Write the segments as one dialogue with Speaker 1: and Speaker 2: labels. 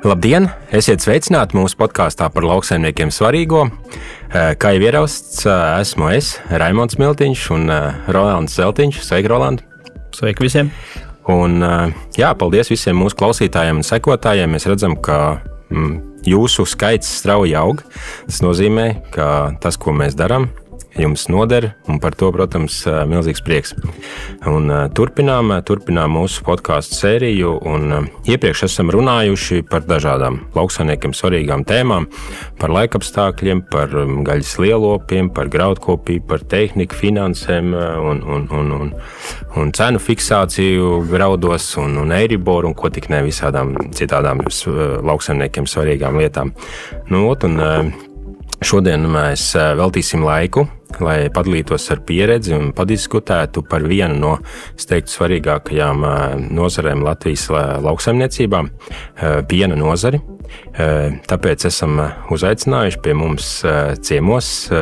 Speaker 1: Labdien! Esiet sveicināti mūsu podkāstā par lauksaimniekiem svarīgo. Kā jau ierasts, esmu es, Raimonds Miltiņš un Rolands Zeltiņš. Sveiki, Roland!
Speaker 2: Sveiki visiem!
Speaker 1: Un, paldies visiem mūsu klausītājiem un sekotājiem. Mēs redzam, ka jūsu skaits strauji aug. Tas nozīmē, ka tas, ko mēs darām, jums noder, un par to, protams, milzīgs prieks. Un turpinām mūsu podkāstu sēriju, un iepriekš esam runājuši par dažādām lauksaimniekiem svarīgām tēmām, par laikapstākļiem, par gaļas lielopiem, par graudkopību, par tehniku, finansēm un cenu fiksāciju graudos un eiriboru, un ko tik ne visādām citādām lauksaimniekiem svarīgām lietām. Šodien mēs veltīsim laiku, lai padalītos ar pieredzi un padiskutētu par vienu no, es teiktu, svarīgākajām nozarēm Latvijas lauksaimniecībā – piena nozari. Tāpēc esam uzaicinājuši pie mums ciemos.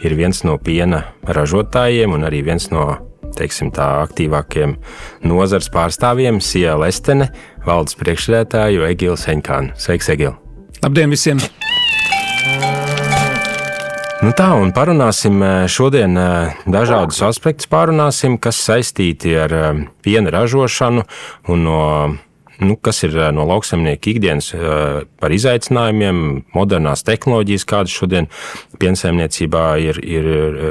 Speaker 1: Ir viens no piena ražotājiem un arī viens no, teiksim tā, aktīvākiem nozars pārstāvjiem – Sija Lestene, valdes priekšsēdētāju Egilu Seņkānu. Sveiks, Egil!
Speaker 2: Labdien visiem!
Speaker 1: Un parunāsim šodien dažādus aspektus, kas saistīti ar piena ražošanu un kas ir no lauksaimnieku ikdienas par izaicinājumiem, modernās tehnoloģijas, kādas šodien piensaimniecībā ir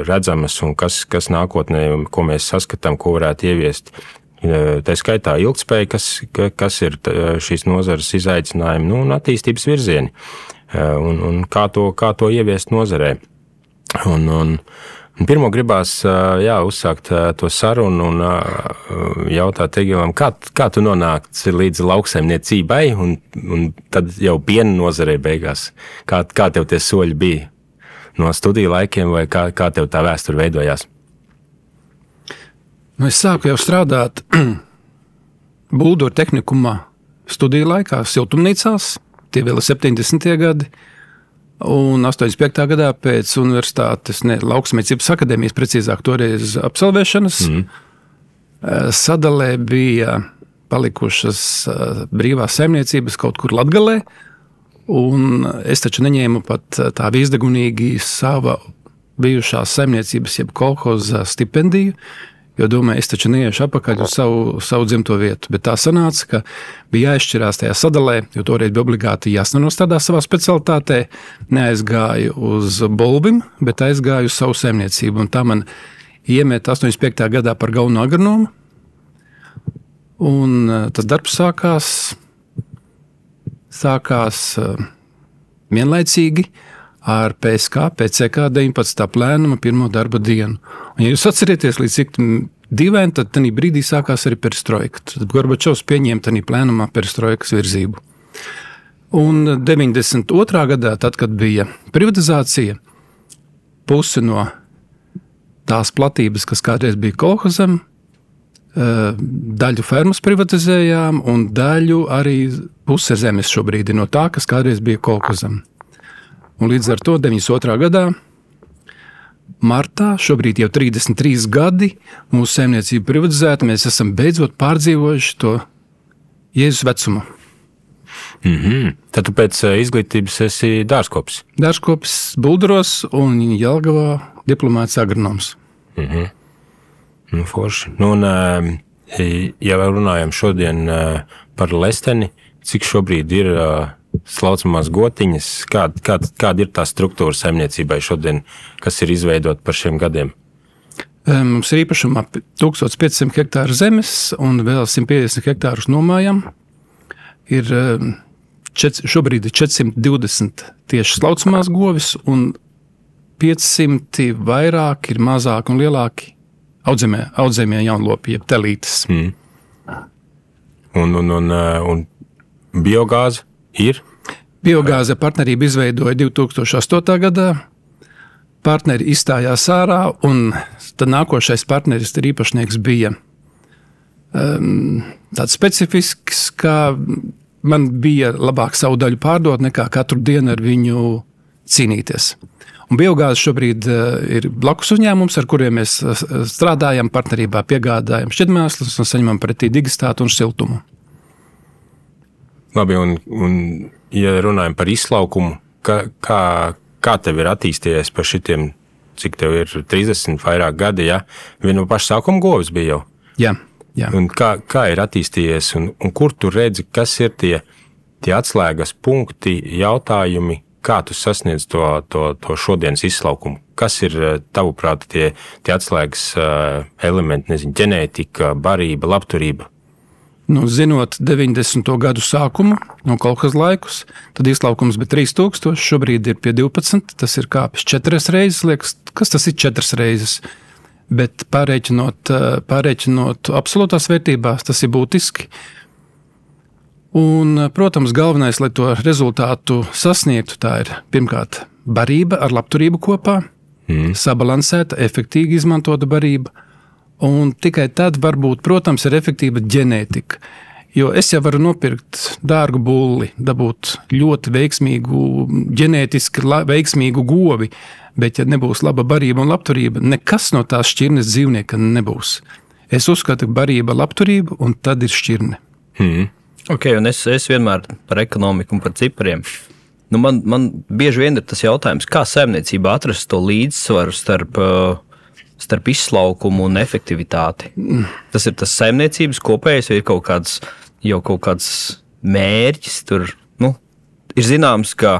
Speaker 1: redzamas un kas nākotnē, ko mēs saskatām, ko varētu ieviest. Tā skaitā ilgtspēja, kas ir šīs nozares izaicinājumi, un attīstības virzieni, un kā to ieviest nozarē. Un pirmo gribās uzsākt to sarunu un jautāt Egilam, kā tu nonāci līdz lauksaimniecībai un tad jau piena nozarei beigās? Kā tev tie soļi bija no studiju laikiem vai kā tev tā vēsture veidojās?
Speaker 2: Es sāku jau strādāt Buldoru tehnikumā studiju laikā, siltumnīcās, tie vēl 70. gadi. Un 85. gadā pēc universitātes, lauksaimniecības akadēmijas, precīzāk toreiz absolvēšanas, sadalē bija palikušas brīvās saimniecības kaut kur Latgalē, un es taču neņēmu pat tā vīzdegunīgi sava bijušās saimniecības, jeb kolhoza stipendiju, jo domāju, es taču neiešu apakaļ uz savu dzimto vietu. Bet tā sanāca, ka bija jāizšķirās tajā sadalē, jo toreiz bija obligāti jāsanostrādā savā specialitātē. Neaizgāju uz Bolvim, bet aizgāju uz savu saimniecību. Un tā man iemet 85. gadā par galveno agronomu. Un tas darbs sākās vienlaicīgi ar PCK 19. plēnuma pirmo darba dienu. Un, ja jūs atcerieties, līdz cik dīvaini, tad tajā brīdī sākās arī perestroika. Tad Gorbačovs pieņēma tajā plēnumā perestroikas virzību. Un 92. gadā, tad, kad bija privatizācija, pusi no tās platības, kas kādreiz bija kolhozam, daļu fermas privatizējām un daļu arī puse zemes šobrīd ir no tā, kas kādreiz bija kolhozam. Un līdz ar to 92. gadā, martā, šobrīd jau 33 gadi, mūsu saimniecība privatizēta, mēs esam beidzot pārdzīvojuši to Jēzus vecumu.
Speaker 1: Tad tu pēc izglītības esi dārzkopis?
Speaker 2: Dārzkopis Buldoros un Jelgavā diplomēts agronoms.
Speaker 1: Forši. Ja runājam šodien par Lesteni, cik šobrīd ir slaucamās gotiņas, kāda ir tā struktūra saimniecībai šodien, kas ir izveidota par šiem gadiem?
Speaker 2: Mums ir īpašumā 1500 hektāru zemes un vēl 150 hektārus nomājam. Šobrīd ir 420 tieši slaucamās govis un 500 vairāk ir mazāk un lielāki audzēmie jaunlopi, jeb telītes.
Speaker 1: Un biogāze? Ir?
Speaker 2: Biogāze partnerība izveidoja 2008. gadā. Partneri izstājās ārā, un tad nākošais partneris ir īpašnieks bija tāds specifisks, ka man bija labāk savu daļu pārdot, nekā katru dienu ar viņu cīnīties. Un biogāze šobrīd ir blakus uzņēmums, ar kuriem mēs strādājam, partnerībā piegādājam šķidrmēslus un saņemam pretī digistātu un siltumu.
Speaker 1: Labi, un ja runājam par izlaukumu, kā tev ir attīstījies par šitiem, cik tev ir 30 vairāk gadi, ja? Vienu pašu sākumu govis bija jau.
Speaker 2: Jā.
Speaker 1: Un kā ir attīstījies, un kur tu redzi, kas ir tie atslēgas punkti, jautājumi, kā tu sasniedz to šodienas izlaukumu? Kas ir, tavuprāt, tie atslēgas elementi, nezinu, ģenētika, barība, labturība?
Speaker 2: Zinot 90. gadu sākumu, no kolhozas laikus, tad izlaukums bija 3000, šobrīd ir pie 12, tas ir kāpis 4 reizes, liekas, kas tas ir 4 reizes, bet pārēķinot absolūtās vērtībās, tas ir būtiski. Un, protams, galvenais, lai to rezultātu sasniegtu, tā ir pirmkārt barība ar labturību kopā, sabalansēta, efektīvi izmantota barība. Un tikai tad varbūt, protams, ir efektīva ģenētika. Jo es jau varu nopirkt dārgu bulli, dabūt ļoti veiksmīgu, ģenētiski veiksmīgu govi, bet ja nebūs laba barība un labturība, nekas no tās šķirnes dzīvnieka nebūs. Es uzskatu, ka barība, labturība un tad ir šķirne.
Speaker 3: Ok, un es vienmēr par ekonomiku un par cipariem. Man bieži vien ir tas jautājums, kā saimniecībā atrast to līdzsvaru starp izslaukumu un efektivitāti. Tas ir tas saimniecības kopējais, vai ir kaut kāds mērķis tur. Ir zināms, ka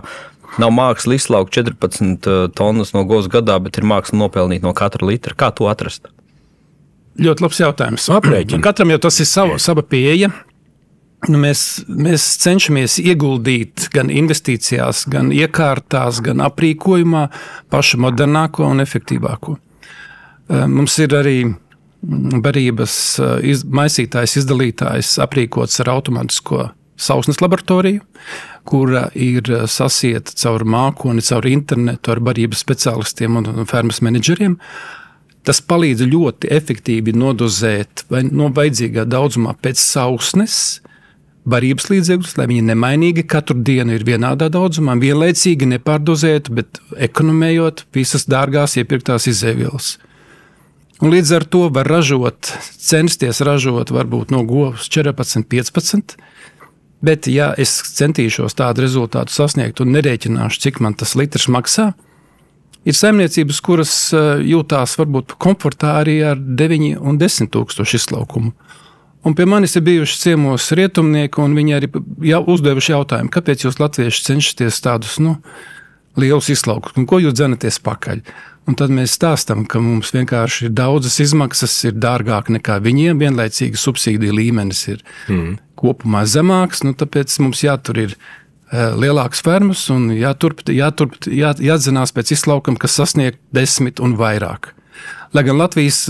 Speaker 3: nav māksla izslaukt 14 tonnas no govs gadā, bet ir māksla nopelnīt no katra litra. Kā to atrast?
Speaker 2: Ļoti labs jautājums. Katram jau tas ir sava pieeja. Mēs cenšamies ieguldīt gan investīcijās, gan iekārtās, gan aprīkojumā pašu modernāko un efektīvāko. Mums ir arī barības maisītājs, izdalītājs aprīkots ar automātisko sausnes laboratoriju, kura ir sasieta caur mākoni, caur internetu ar barības speciālistiem un fermas menedžeriem. Tas palīdz ļoti efektīvi nodozēt no vajadzīgā daudzumā pēc sausnes barības līdzekļus, lai viņi nemainīgi katru dienu ir vienādā daudzumā, vienlaicīgi nepārdozētu, bet ekonomējot visas dārgās iepirktās izēvielas. Un līdz ar to var censties ražot varbūt no govs 14, 15, bet ja es centīšos tādu rezultātu sasniegt un nerēķināšu, cik man tas litrs maksā, ir saimniecības, kuras jūtās varbūt komfortā arī ar 9 un 10 tūkstošu izlaukumu. Un pie manis ir bijuši ciemos rietumnieki, un viņi arī uzdevuši jautājumu, kāpēc jūs latvieši cenšaties tādus, lielus izlaukus, un ko jūs dzenaties pakaļ? Un tad mēs stāstam, ka mums vienkārši ir daudzas izmaksas, ir dārgāk nekā viņiem, vienlaicīgi subsīdija līmenis ir kopumā zemāks, tāpēc mums jātur ir lielāks fermas un jāatzinās pēc izlaukuma, kas sasniegt 10 un vairāk. Lai gan Latvijas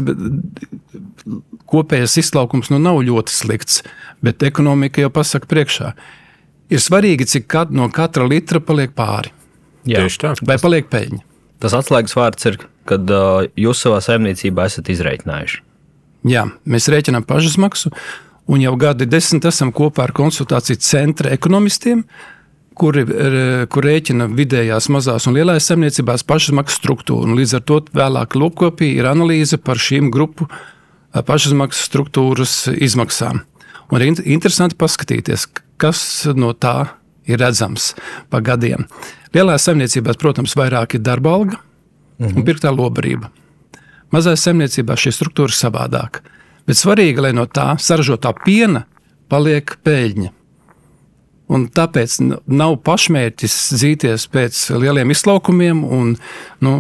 Speaker 2: kopējais izlaukums nav ļoti slikts, bet ekonomika jau pasaka priekšā. Ir svarīgi, cik no katra litra paliek pāri.
Speaker 1: Tieši tā.
Speaker 2: Vai paliek peļņa.
Speaker 3: Tas atslēgas vārds ir, kad jūs savā saimniecībā esat izreikinājuši.
Speaker 2: Jā, mēs rēķinām pašizmaksu, un jau gadi 10 esam kopā ar konsultāciju centra ekonomistiem, kur rēķina vidējās, mazās un lielās saimniecībās pašizmaksas struktūru. Un līdz ar to vēlāk lopkopī ir analīze par šīm grupu pašizmaksas struktūras izmaksām. Un ir interesanti paskatīties, kas no tā ir redzams pa gadiem. Lielās saimniecībās, protams, vairāk ir darba alga un pirktā lobarība. Mazās saimniecībās šī struktūra ir savādāka. Bet svarīgi, lai no tā saražotā piena paliek peļņa. Un tāpēc nav pašmērķis dzīties pēc lieliem izlaukumiem, un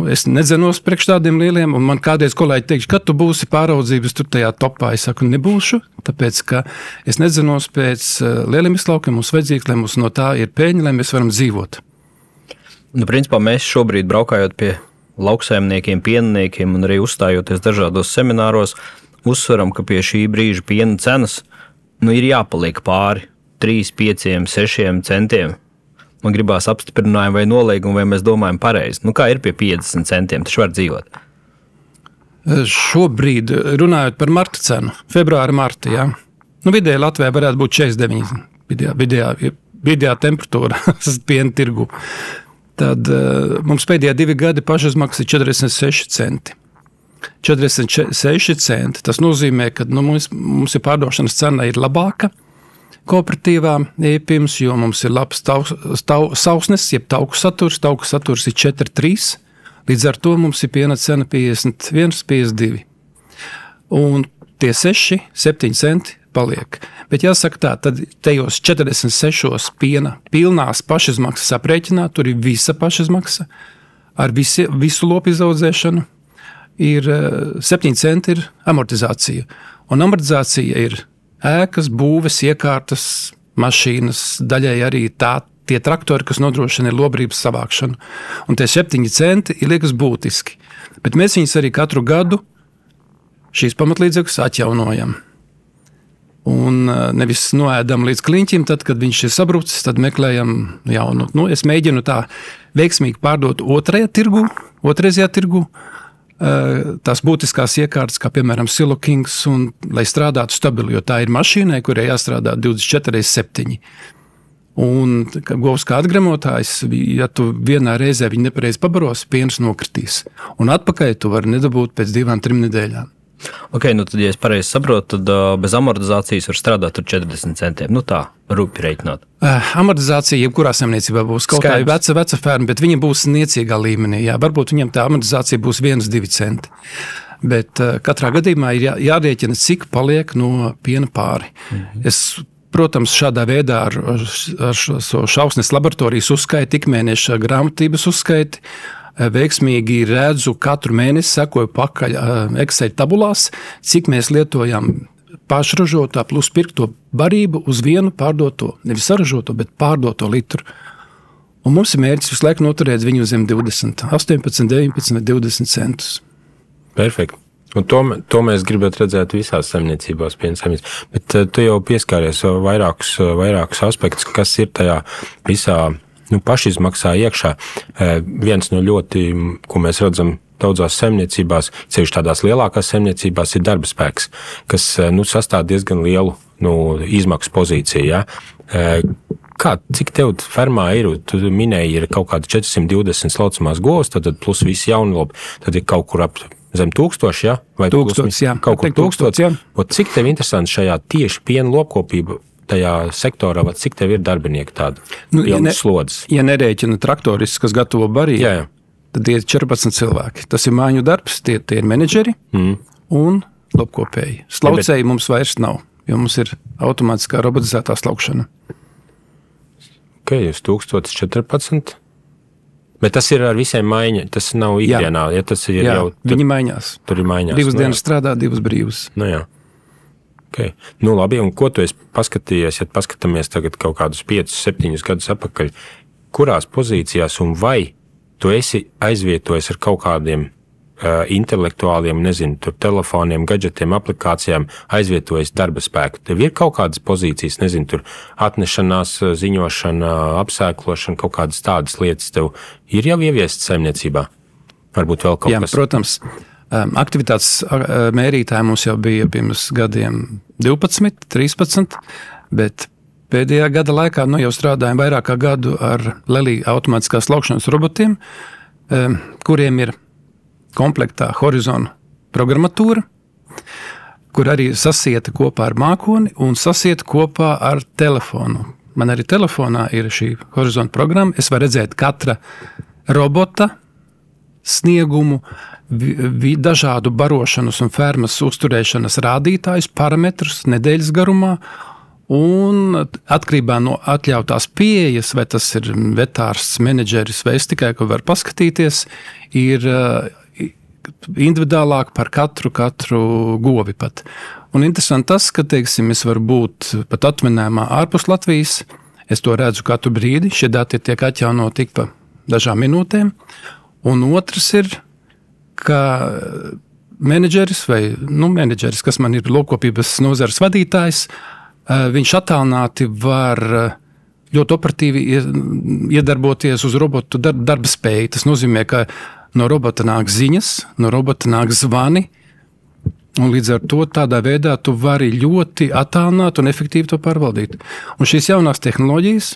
Speaker 2: es nedzenos priekš tādiem lieliem, un man kādreiz kolēģi teikšu, kad tu būsi pāraudzības tur tajā topā, es saku, nebūšu, tāpēc, ka es nedzenos pēc lieliem izlaukumiem, mums vajadzīgs, lai mums no tā ir peļņa, lai mēs varam dzīvot.
Speaker 3: Principā mēs šobrīd braukājot pie lauksaimniekiem, pienniekiem un arī uzstājoties dažādos semināros, uzsveram, ka pie šī brīža piena cenas ir jāpaliek pāri 3, 5, 6 centiem. Man gribās apstiprinājumu vai noliegumu, vai mēs domājam pareizi. Kā ir pie 50 centiem, taču var dzīvot?
Speaker 2: Šobrīd, runājot par marta cenu, februāra marta, jā. Vidēji Latvijā varētu būt 49 vidējā temperatūra piena tirgu. Tad mums pēdējā 2 gadi pašizmaksa ir 46 centi. 46 centi. Tas nozīmē, ka mums ir pārdošanas cena ir labāka, kooperatīvā e-pirms, jo mums ir labs sausnes, jeb tauku saturs ir 4,3. Līdz ar to mums ir piena cena 51,52. Un tie 6-7 centi paliek. Bet jāsaka tā, tad tajos 46 piena pilnās pašizmaksas aprēķinā, tur ir visa pašizmaksa ar visu lopu izaudzēšanu, ir 7 centi ir amortizācija. Un amortizācija ir ēkas, būves, iekārtas, mašīnas, daļai arī tie traktori, kas nodrošina lobrības savākšanu. Un tie 7 centi ir liekas būtiski. Bet mēs viņus arī katru gadu šīs pamatlīdzekļus atjaunojam. Un nevis noēdam līdz kliņķim, tad, kad viņš ir sabrucis, tad meklējam jaunu. Es mēģinu tā veiksmīgi pārdot otrreizajā tirgu, tās būtiskās iekārtas, kā piemēram Silokings, un lai strādātu stabili, jo tā ir mašīnai, kurai jāstrādā 24/7. Un govs kā atgremotājs, ja tu vienā reizē viņu nepareizi pabaros, piens nokritīs. Un atpakaļ tu vari nedabūt pēc 2-3 nedēļām.
Speaker 3: Ok, tad, ja es pareizi saprotu, tad bez amortizācijas var strādāt ar 40 centiem. Tā, rūpi reiķināt.
Speaker 2: Amortizācija jebkurā saimniecībā būs kaut kā veca ferma, bet viņa būs niecīgā līmenī. Jā, varbūt viņam tā amortizācija būs 1-2 centi. Bet katrā gadījumā ir jārēķina, cik paliek no piena pāri. Protams, šādā veidā ar šo šausnes laboratorijas uzskaiti, ikmēneša grāmatības uzskaiti, veiksmīgi redzu katru mēnesi, sekoju pakaļ Excel tabulās, cik mēs lietojam pašražotā plus pirkto barību uz vienu pārdoto, nevis saražoto, bet pārdoto litru. Un mums ir mērķis visu laiku noturēt viņu zem 20, 18, 19 vai 20 centus.
Speaker 1: Perfekti. Un to mēs gribētu redzēt visās saimniecībās, piena saimniecībās. Bet tu jau pieskāries vairākus aspektus, kas ir tajā visā pašizmaksā iekšā. Viens no ļoti, ko mēs redzam daudzās saimniecībās, ceļš tādās lielākās saimniecībās, ir darba spēks, kas sastāv diezgan lielu izmaksu pozīciju. Ja? Cik tev fermā ir? Tu minēji, ir kaut kādi 420 slaucamās govs, tad plus visi jaunlopi, tad ir kaut kur ap zem 1000, ja? Vai
Speaker 2: 1000, jā.
Speaker 1: Kaut kur 1000,
Speaker 2: jā.
Speaker 1: Cik tev interesanti šajā tieši piena lopkopība tajā sektorā, cik tev ir darbinieki tādi pilnas slodzes?
Speaker 2: Ja nerēķina traktorists, kas gatavo barību, tad ir 14 cilvēki. Tas ir māju darbs, tie ir menedžeri un lopkopēji. Slaucēji mums vairs nav, jo mums ir automātiskā robotizētā slaukšana.
Speaker 1: Ok, jūs 1014. Bet tas ir ar visiem maiņa, tas nav ikdienā. Ja tas ir jau,
Speaker 2: viņi maiņās.
Speaker 1: Tur ir maiņās.
Speaker 2: 2 dienas strādā, 2 brīvas.
Speaker 1: Jā. Okay. Labi, un ko tu esi paskatījies, ja paskatāmies tagad kaut kādus 5-7 gadus atpakaļ, kurās pozīcijās un vai tu esi aizvietojis ar kaut kādiem intelektuāliem, tur telefoniem, gadžetiem, aplikācijām, aizvietojis darba spēku. Tev ir kaut kādas pozīcijas, tur atnešanās, ziņošana, apsēklošana, kaut kādas tādas lietas tev ir jau ieviestas saimniecībā? Varbūt vēl kaut kas?
Speaker 2: Protams. Aktivitātes mērītāji mums jau bija pirms gadiem 12, 13, bet pēdējā gada laikā jau strādājam vairāk kā gadu ar Lelī automātiskās laukšanas robotiem, kuriem ir komplektā Horizon programmatūra, kur arī sasieta kopā ar mākoni un sasieta kopā ar telefonu. Man arī telefonā ir šī Horizon programma. Es varu redzēt katra robota sniegumu, dažādu barošanas un fermas uzturēšanas rādītājus, parametrus nedēļas garumā, un atkarībā no atļautās pieejas, vai tas ir vetārsts, menedžeris, vai es tikai ko varu paskatīties, ir individuālāk par katru govi pat. Un interesanti tas, ka, teiksim, es varu būt pat atvinājumā ārpus Latvijas, es to redzu katru brīdi, šie dati tiek atjaunoti tik pa dažām minūtēm, un otrs ir, ka menedžeris, kas man ir lopkopības nozares vadītājs, viņš attālināti var ļoti operatīvi iedarboties uz robotu darba spēju. Tas nozīmē, ka no robota nāk ziņas, no robota nāk zvani, un līdz ar to tādā veidā tu vari ļoti attālināt un efektīvi to pārvaldīt. Un šīs jaunās tehnoloģijas,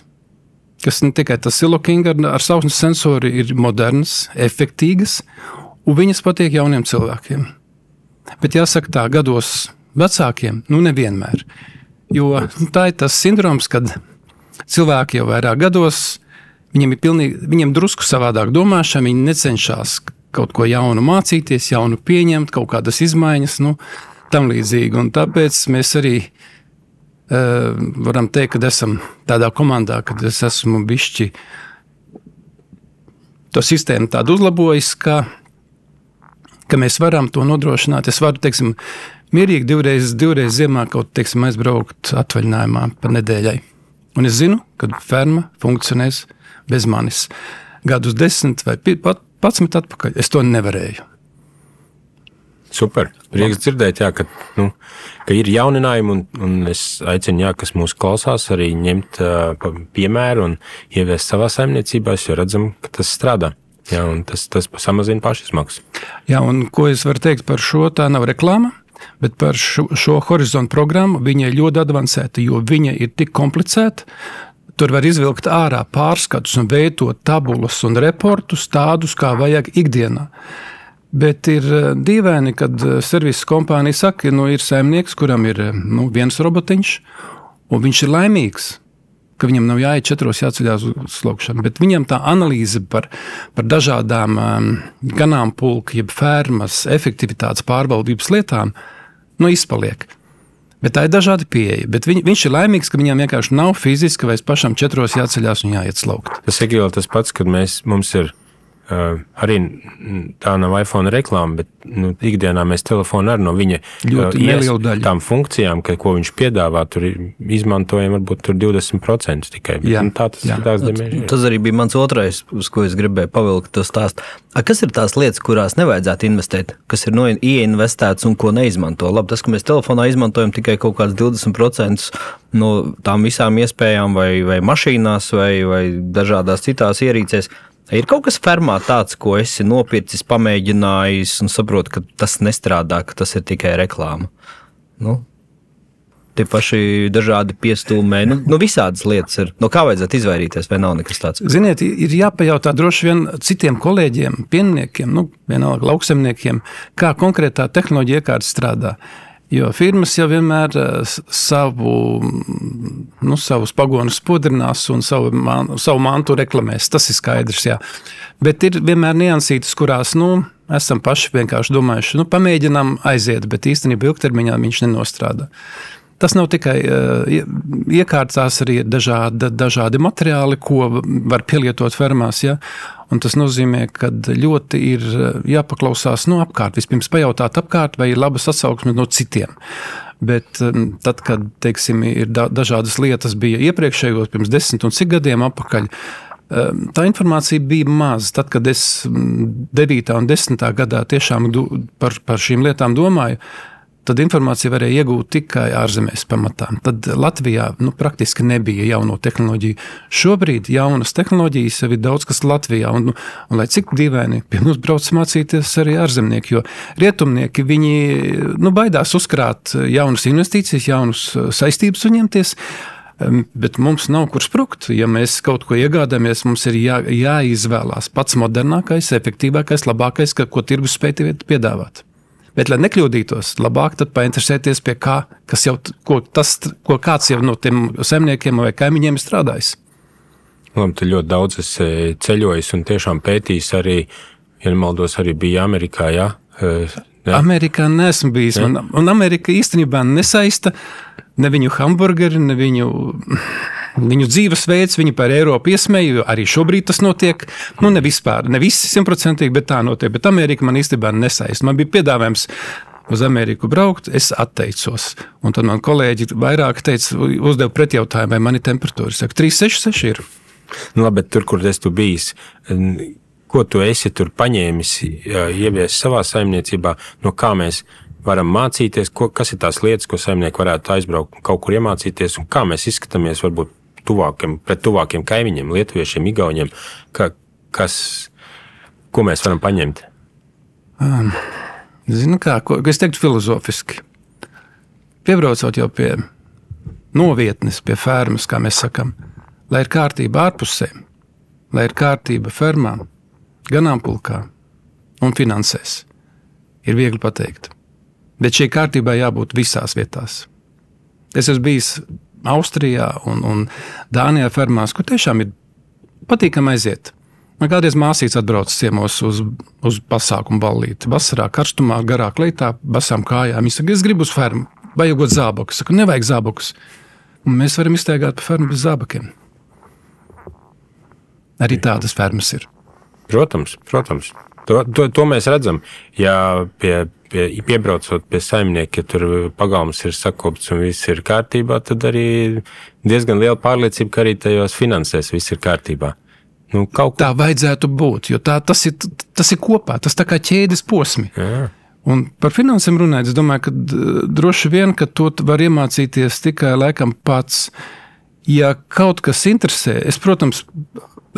Speaker 2: kas ne tikai tas Siloking ar sausnes sensori, ir modernas, efektīgas, un viņas patiek jauniem cilvēkiem. Bet jāsaka tā, gados vecākiem, nevienmēr. Jo tā ir tas sindroms, kad cilvēki jau vairāk gados, viņiem drusku savādāk domāšana, viņi necenšas kaut ko jaunu mācīties, jaunu pieņemt, kaut kādas izmaiņas, tam līdzīgi. Un tāpēc mēs arī varam teikt, ka esam tādā komandā, kad es esmu bišķi to sistēmu tādu uzlabojis, ka mēs varam to nodrošināt. Es varu, teiksim, mierīgi divreiz ziemā kaut, teiksim, aizbraukt atvaļinājumā pa nedēļai. Un es zinu, ka ferma funkcionēs bez manis. Gadus 10 vai 11 atpakaļ es to nevarēju.
Speaker 1: Super. Prieks dzirdēt, jā, ka ir jauninājumi, un es aicinu, kas mūs klausās, arī ņemt piemēru un ieviest savā saimniecībās, jo redzam, ka tas strādā. Jā, un tas samazina pašizmaksu.
Speaker 2: Jā, un ko es varu teikt par šo, tā nav reklāma, bet par šo horizontu programmu viņa ir ļoti advancēta, jo viņa ir tik komplicēta. Tur var izvilkt ārā pārskatus un veidot tabulas un reportus tādus, kā vajag ikdienā. Bet ir dīvaini, kad servisa kompānija saka, ir saimnieks, kuram ir viens robotiņš, un viņš ir laimīgs, ka viņam nav jāiet 4 jāceļās uz slaukšanu. Bet viņam tā analīze par dažādām ganāmpulku, jeb fermas, efektivitātes pārvaldības lietām, izpaliek. Bet tā ir dažādi pieeja. Bet viņš ir laimīgs, ka viņam vienkārši nav fiziski vairs pašam 4 jāceļās un jāiet slaukt.
Speaker 1: Tas ir tas pats, kad mums ir arī tā nav iPhone reklāma, bet ikdienā mēs telefonu arī no viņa tām funkcijām, ko viņš piedāvā, tur izmantojam varbūt tur 20% tikai.
Speaker 3: Tas arī bija mans otrais, uz ko es gribēju pavilkt to stāstu. Kas ir tās lietas, kurās nevajadzētu investēt, kas ir ieinvestēts un ko neizmanto? Labi, tas, ka mēs telefonā izmantojam tikai kaut kāds 20% no tām visām iespējām vai mašīnās vai dažādās citās ierīcēs. Ir kaut kas fermā tāds, ko esi nopircis, pamēģinājis un saproti, ka tas nestrādā, ka tas ir tikai reklāma? Tie paši dažādi piestūmēji, visādas lietas ir. No kā vajadzētu izvairīties, vai nav nekas tāds?
Speaker 2: Ziniet, ir jāpajautā droši vien citiem kolēģiem, pienniekiem, vienalga lauksemniekiem, kā konkrētā tehnoloģija iekārta strādā. Jo firmas jau vienmēr savus pagonus spodrinās un savu mantu reklamēs. Tas ir skaidrs, jā. Bet ir vienmēr niansītas, kurās, esam paši vienkārši domājuši, pamēģinām aiziet, bet īstenībā ilgtermiņā viņš nenostrādā. Tas nav tikai iekārtās, arī ir dažādi materiāli, ko var pielietot fermās, ja? Un tas nozīmē, ka ļoti ir jāpaklausās apkārt. Vispirms pajautāt apkārt, vai ir labas atsauksmes no citiem. Bet tad, kad, teiksim, ir dažādas lietas bija iepriekšējos, pirms 10 un cik gadiem apakaļ, tā informācija bija maz. Tad, kad es 9. un 10. gadā tiešām par šīm lietām domāju, tad informāciju varēja iegūt tikai ārzemēs pamatā. Tad Latvijā praktiski nebija jauno tehnoloģiju. Šobrīd jaunas tehnoloģijas jau ir daudz kas Latvijā, un lai cik dīvaini pie mums brauc mācīties arī ārzemnieki, jo rietumnieki, viņi baidās uzkrāt jaunas investīcijas, jaunas saistības uzņemties, bet mums nav kur sprukt. Ja mēs kaut ko iegādāmies, mums ir jāizvēlās pats modernākais, efektīvākais, labākais, ko tirgus spēj piedāvāt. Bet, lai nekļūdītos, labāk tad painteresēties pie kā, ko kāds jau no tiem saimniekiem vai kaimiņiem ir strādājis.
Speaker 1: Labi, tu ļoti daudz esi ceļojis un tiešām pētījis arī, ja nemaldos, arī bija Amerikā, jā?
Speaker 2: Amerikā neesmu bijis, un Amerika īstenībā nesaista ne viņu hamburgeri, ne viņu dzīvesveids, viņi par Eiropu iesmēja, jo arī šobrīd tas notiek. Ne vispār, ne visi 100%, bet tā notiek. Bet Amerika man īstenībā nesaist. Man bija piedāvājums uz Ameriku braukt, es atteicos. Un tad man kolēģi vairāk uzdeva pretjautājumu, vai man ir temperatūra. Saka, 3,66 ir.
Speaker 1: Labi, bet tur, kur es tu bijis, ko tu esi tur paņēmis, ievies savā saimniecībā, no kā mēs varam mācīties, kas ir tās lietas, ko saimnieki varētu aizbraukt kaut kur iemācīties, un kā mēs izskatāmies varbūt pret tuvākiem kaimiņiem, lietuviešiem, igauņiem, ko mēs varam paņemt?
Speaker 2: Zinu kā, es teiktu filozofiski. Piebraucot jau pie novietnes, pie fermas, kā mēs sakam, lai ir kārtība ārpusē, lai ir kārtība fermā, ganāmpulkā un finansēs, ir viegli pateikt. Bet šī kārtībā jābūt visās vietās. Es esmu bijis Austrijā un Dānijā fermās, kur tiešām ir patīkami aiziet. Man kādreiz māsīts atbrauc ciemos uz pasākumu ballīti. Vasarā karstumā, garā kleitā, basām kājām. Viņa saka, es gribu uz fermu, vajagot zābakus. Saku, nevajag zābakus. Un mēs varam iztaigāt pa fermu bez zābakiem. Arī tādas fermas ir.
Speaker 1: Protams. To mēs redzam. Ja piebraucot pie saimnieka, ja tur pagalms ir sakopts un viss ir kārtībā, tad arī diezgan liela pārliecība, ka arī tajos finansēs viss ir kārtībā.
Speaker 2: Tā vajadzētu būt, jo tas ir kopā, tas tā kā ķēdes posmi.
Speaker 1: Jā.
Speaker 2: Un par finansēm runājot, es domāju, ka droši vien, ka to var iemācīties tikai laikam pats. Ja kaut kas interesē, es, protams,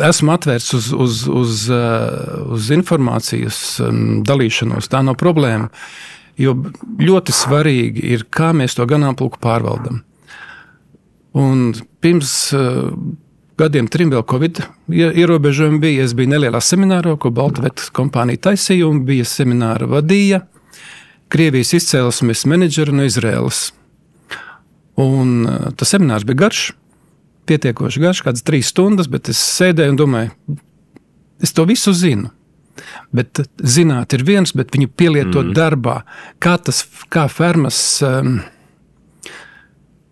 Speaker 2: esmu atvērts uz informācijas dalīšanos, tā nav problēma, jo ļoti svarīgi ir, kā mēs to ganāmpulku pārvaldam. Un pirms gadiem 3 vēl Covid ierobežojumi bija, es biju nelielā seminārā, ko Balta Vet kompānija taisīja, un bija semināra vadīja Krievijas izcēlesmes menedžeri no Izraēlas. Un tas seminārs bija garš, pietiekoši garš, kādas 3 stundas, bet es sēdēju un domāju, es to visu zinu. Bet zināt ir viens, bet viņu pielietot darbā. Kā fermas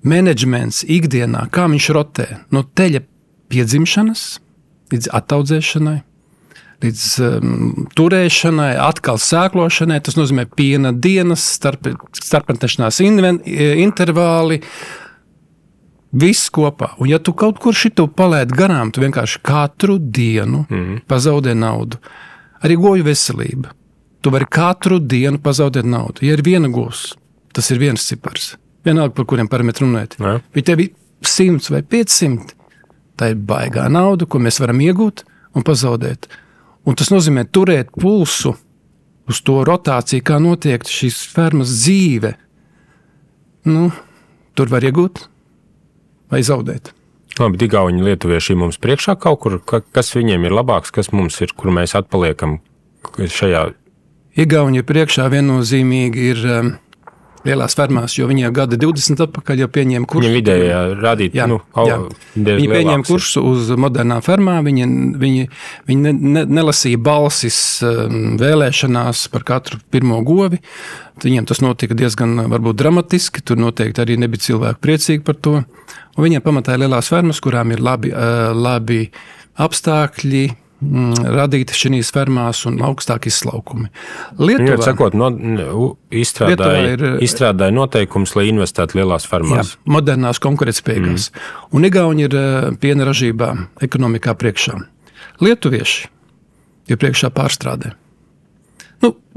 Speaker 2: menedžments ikdienā, kā viņš rotē no teļa piedzimšanas līdz attaudzēšanai, līdz turēšanai, atkal sēklošanai. Tas nozīmē piena dienas, starpnešanās intervāli, viss kopā. Un ja tu kaut kur šitu palaid garām, tu vienkārši katru dienu pazaudē naudu. Arī goju veselība. Tu vari katru dienu pazaudēt naudu. Ja ir viena govs, tas ir viens cipars. Vienalga, par kuriem parametru runājat. Ja tev ir 100 vai 500, tā ir baigā nauda, ko mēs varam iegūt un pazaudēt. Un tas nozīmē turēt pulsu uz to rotāciju, kā notiek šīs fermas dzīve. Tur var iegūt vai zaudēt.
Speaker 1: Bet igauņi lietuvieši mums priekšā kaut kur, kas viņiem ir labāks, kas mums ir, kur mēs atpaliekam šajā?
Speaker 2: Igauņi priekšā viennozīmīgi ir lielās fermās, jo viņi jau gada 20 atpakaļ jau pieņēma kursu.
Speaker 1: Viņa vidējā rādīt,
Speaker 2: Viņi pieņēma kursu uz modernām fermām, viņi nelasīja balsis vēlēšanās par katru pirmo govi. Viņiem tas notika diezgan varbūt dramatiski, tur noteikti arī nebija cilvēki priecīgi par to. Un viņiem pamatā ir lielās fermas, kurām ir labi apstākļi, radīti šīs fermās un augstāki izslaukumi.
Speaker 1: Lietuvā izstrādāja noteikumus, lai investētu lielās fermās.
Speaker 2: Jā, modernās konkurētspējīgās. Un igauņi ir piena ražībā, ekonomikā priekšā. Lietuvieši ir priekšā pārstrādē.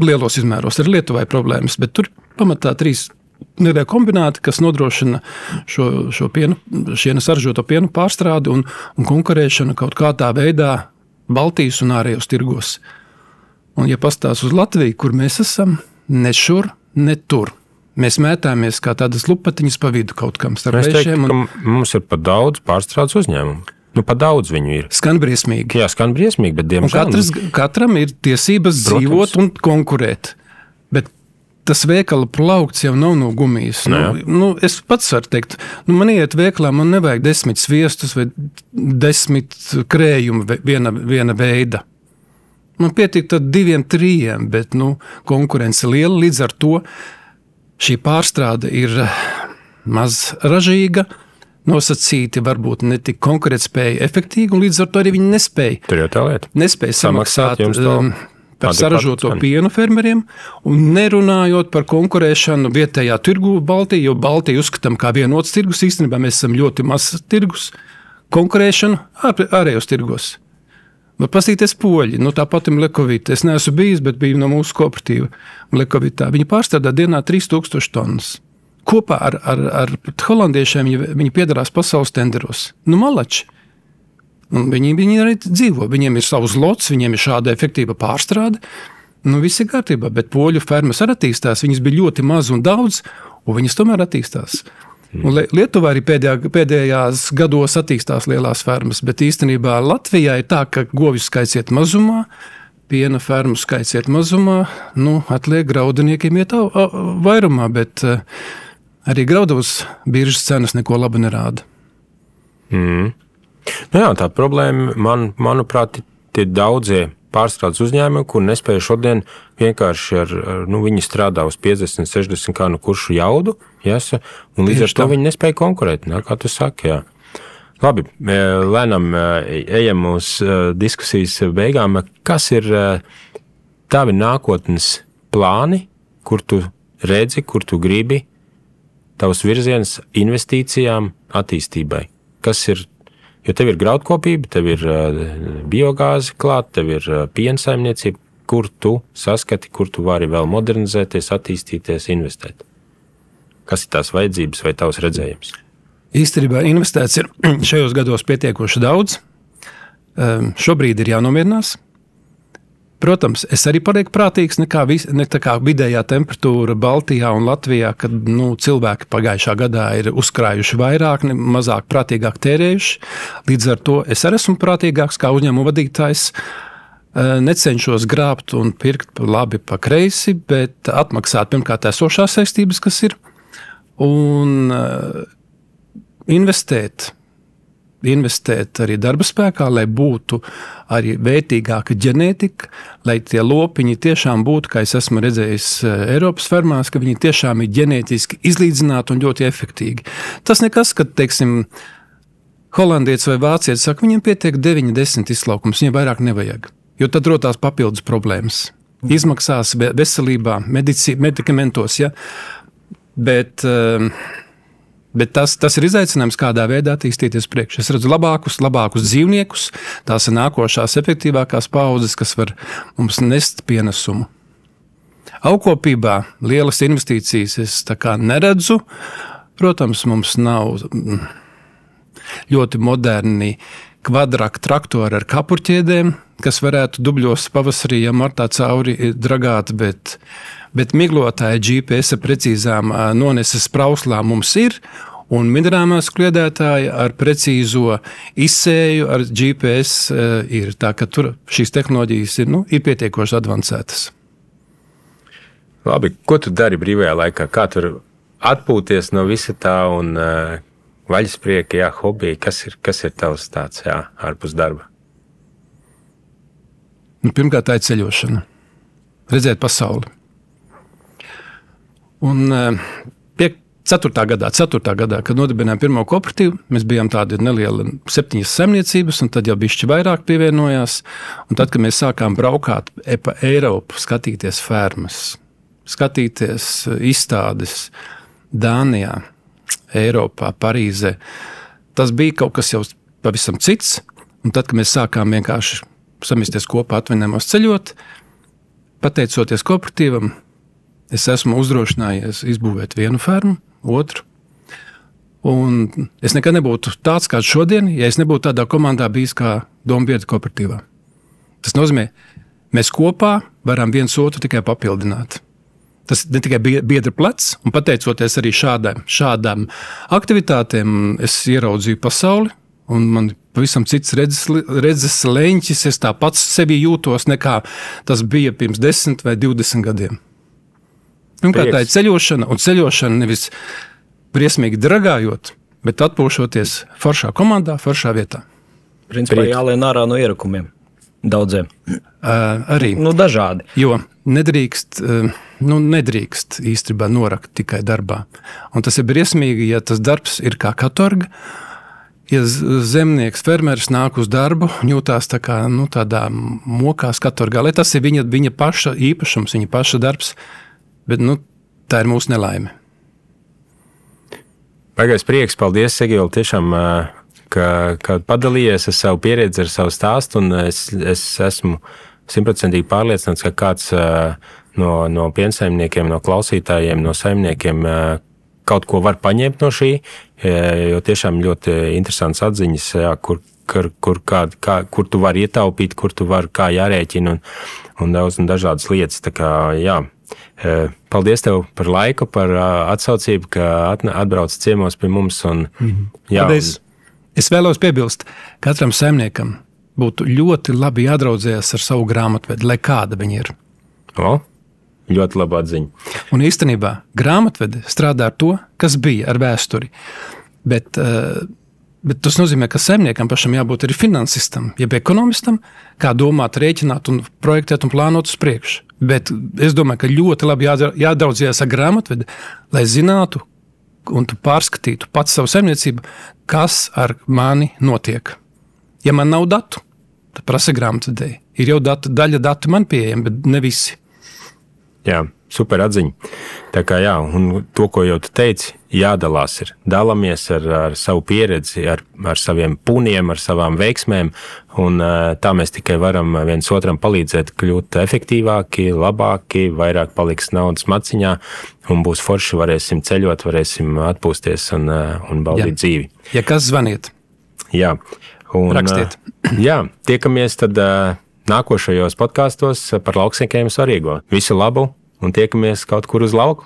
Speaker 2: Lielos izmēros ir Lietuvai problēmas, bet tur pamatā 3 nelieli kombināti, kas nodrošina šo pienu saražoto pienu pārstrādi un konkurēšanu kaut kādā veidā Baltijas un ārējos tirgos. Un, ja pastās uz Latviju, kur mēs esam, ne šur, ne tur. Mēs mētāmies kā tādas lupatiņas pa vidu kaut kam starp vešiem.
Speaker 1: Mums ir pat daudz pārstrādes uzņēmumu. Pat daudz viņu ir.
Speaker 2: Skan briesmīgi.
Speaker 1: Jā, skan briesmīgi, bet diemžēl.
Speaker 2: Katram ir tiesības dzīvot un konkurēt. Bet tas veikala plaukts jau nav no gumijas. Es pats varu teikt, man iet veikalā, man nevajag 10 sviestus vai 10 krējumu viena veida. Man pietiek tad 2, 3, bet konkurence liela. Līdz ar to šī pārstrāde ir maz ražīga, nosacīti varbūt ne tik konkurētspēja efektīgi, un līdz ar to arī viņi nespēja samaksāt par saražoto pienu fermeriem, un nerunājot par konkurēšanu vietējā tirgu Baltijā, jo Baltija uzskatām kā vienots tirgus, īstenībā mēs esam ļoti mazs tirgus, konkurēšanu ārējos tirgos. Var pastīties poļi, tā pati Mlekovita, es neesmu bijis, bet biju no mūsu kooperatīva Mlekovitā. Viņi pārstrādā dienā 3000 tonnas. Kopā ar holandiešiem viņi piedalās pasaules tenderos. Malači. Viņi arī dzīvo. Viņiem ir savs lots, viņiem ir šāda efektīva pārstrāde. Viss ir kārtībā, bet poļu fermas arī attīstās. Viņas bija ļoti maz un daudz, un viņas tomēr attīstās. Un Lietuvā arī pēdējās gados attīstās lielās fermas, bet īstenībā Latvijā ir tā, ka govju skaits iet mazumā, piena fermu skaits iet mazumā, atliek graudiniekiem iet vairumā, bet Arī graudavas biržas cenas neko labu nerāda.
Speaker 1: Nu jā, tā problēma, manuprāt, tie daudzie pārstrādes uzņēmumi, kur nespēja šodien vienkārši viņi strādā uz 50, 60 kā kuršu jaudu, un līdz ar to viņi nespēja konkurēt, kā tu saki, jā. Labi, lēnām ejam uz diskusijas beigām. Kas ir tavi nākotnes plāni, kur tu redzi, kur tu gribi, tavs virziens investīcijām, attīstībai? Kas ir, jo tev ir graudkopība, tev ir biogāze klāt, tev ir piensaimniecība, kur tu saskati, kur tu vari vēl modernizēties, attīstīties, investēt? Kas ir tās vajadzības vai tavs redzējums?
Speaker 2: Īstenībā investēts ir šajos gados pietiekoši daudz. Šobrīd ir jānomierinās. Protams, es arī palieku prātīgs ne tā kā vidējā temperatūra Baltijā un Latvijā, kad cilvēki pagājušā gadā ir uzkrājuši vairāk, mazāk prātīgāk tērējuši. Līdz ar to es arī esmu prātīgāks kā uzņēmuma vadītājs. Necenšos grābt un pirkt labi pa kreisi, bet atmaksāt pirmkārt esošās saistības, kas ir, un investēt arī darba spēkā, lai būtu arī vērtīgāka ģenētika, lai tie lopiņi tiešām būtu, kā es esmu redzējis Eiropas fermās, ka viņi tiešām ir ģenētiski izlīdzināti un ļoti efektīgi. Tas nekas, kad, teiksim, holandietis vai vācietis saka, viņiem pietiek 9-10 izlaukums, viņiem vairāk nevajag, jo tad rotās papildus problēmas. Izmaksās veselībā, medikamentos, ja? Bet tas ir izaicinājums, kādā veidā attīstīties priekš. Es redzu labākus dzīvniekus, tās ir nākošās efektīvākās paudzes, kas var mums nest pienesumu. Augkopībā lielas investīcijas es tā kā neredzu. Protams, mums nav ļoti moderni kvadraka traktori ar kapurķiedēm, kas varētu dubļos pavasarī, ja martā cauri dragāt, bet miglotāji GPS precīzām noneses prauslām mums ir, un minerāmās kliedētāji ar precīzo izsēju ar GPS ir. Tā ka tur šīs tehnoloģijas ir pietiekoši advancētas.
Speaker 1: Labi, ko tu dari brīvajā laikā? Kā tur atpūties no visa tā un vaļasprieka, hobija? Kas ir tavs tāds, ārpus darba?
Speaker 2: Pirmkārt, tā ir ceļošana. Redzēt pasauli. Un 4. gadā, kad nodibinājām pirmo kooperatīvu, mēs bijām tādi nelieli 7 saimniecības, un tad jau bišķi vairāk pievienojās. Un tad, kad mēs sākām braukāt pa Eiropu, skatīties fermas, skatīties izstādes Dānijā, Eiropā, Parīzē, tas bija kaut kas jau pavisam cits. Un tad, kad mēs sākām vienkārši samesties kopā atvaļinājumos ceļot, pateicoties kooperatīvam, es esmu uzdrošinājies izbūvēt vienu fermu, otru. Un es nekad nebūtu tāds kāds šodien, ja es nebūtu tādā komandā bijis kā Dombiedru kooperatīvā. Tas nozīmē, mēs kopā varam viens otru tikai papildināt. Tas ne tikai biedra plecs, un pateicoties arī šādām aktivitātēm, es ieraudzīju pasauli, un man pavisam cits redzes leņķis, es tā pats sevi jūtos, nekā tas bija pirms 10 vai 20 gadiem. Pirmkārt, tā ir ceļošana, un ceļošana nevis briesmīgi dragājot, bet atpūšoties foršā komandā, foršā vietā.
Speaker 3: Principā jālien ārā no ierakumiem. Daudziem.
Speaker 2: Arī.
Speaker 3: Dažādi.
Speaker 2: Jo nedrīkst īstenībā norakt tikai darbā. Un tas ir briesmīgi, ja tas darbs ir kā katorga. Ja zemnieks, fermeris nāk uz darbu, jūtās tā kā tādā mokās katorgā, lai tas ir viņa paša īpašums, viņa paša darbs, bet tā ir mūsu nelaime.
Speaker 1: Baigais prieks, paldies, Egil, tiešām, ka padalījies ar savu pieredzi, ar savu stāstu, un es esmu 100% pārliecināts, ka kāds no piensaimniekiem, no klausītājiem, no saimniekiem kaut ko var paņemt no šī, jo tiešām ļoti interesants atziņas, kur tu vari ietaupīt, kur tu vari kā jārēķina un daudz un dažādas lietas. Tā kā, paldies tev par laiku, par atsaucību, ka atbrauc ciemos pie mums.
Speaker 2: Paldies. Es vēlos piebilst, katram saimniekam būtu ļoti labi jādraudzējas ar savu grāmatvedi, lai kāda viņa ir.
Speaker 1: ļoti laba atziņa.
Speaker 2: Un īstenībā grāmatvede strādā ar to, kas bija ar vēsturi. Bet tas nozīmē, ka saimniekam pašam jābūt arī finansistam, jeb ekonomistam, kā domāt, rēķināt un projektēt un plānot uz priekšu. Bet es domāju, ka ļoti labi jādraudzījās ar grāmatvedi, lai zinātu un tu pārskatītu pats savu saimniecību, kas ar mani notiek. Ja man nav datu, tad prasa grāmatvedēji. Ir jau daļa datu man pieejama, bet ne visi.
Speaker 1: Jā, super atziņa. Tā kā jā, un to, ko jau tu teici, jādalās ir. Dalamies ar savu pieredzi, ar saviem puniem, ar savām veiksmēm, un tā mēs tikai varam viens otram palīdzēt kļūt efektīvāki, labāki, vairāk paliks naudas maciņā, un būs forši, varēsim ceļot, varēsim atpūsties un baudīt dzīvi.
Speaker 2: Ja kas, zvaniet.
Speaker 1: Jā. Un,
Speaker 2: rakstiet.
Speaker 1: Jā, tiekamies tad nākošajos podkastos par lauksaimniekiem svarīgo. Visu labu un tiekamies kaut kur uz lauku.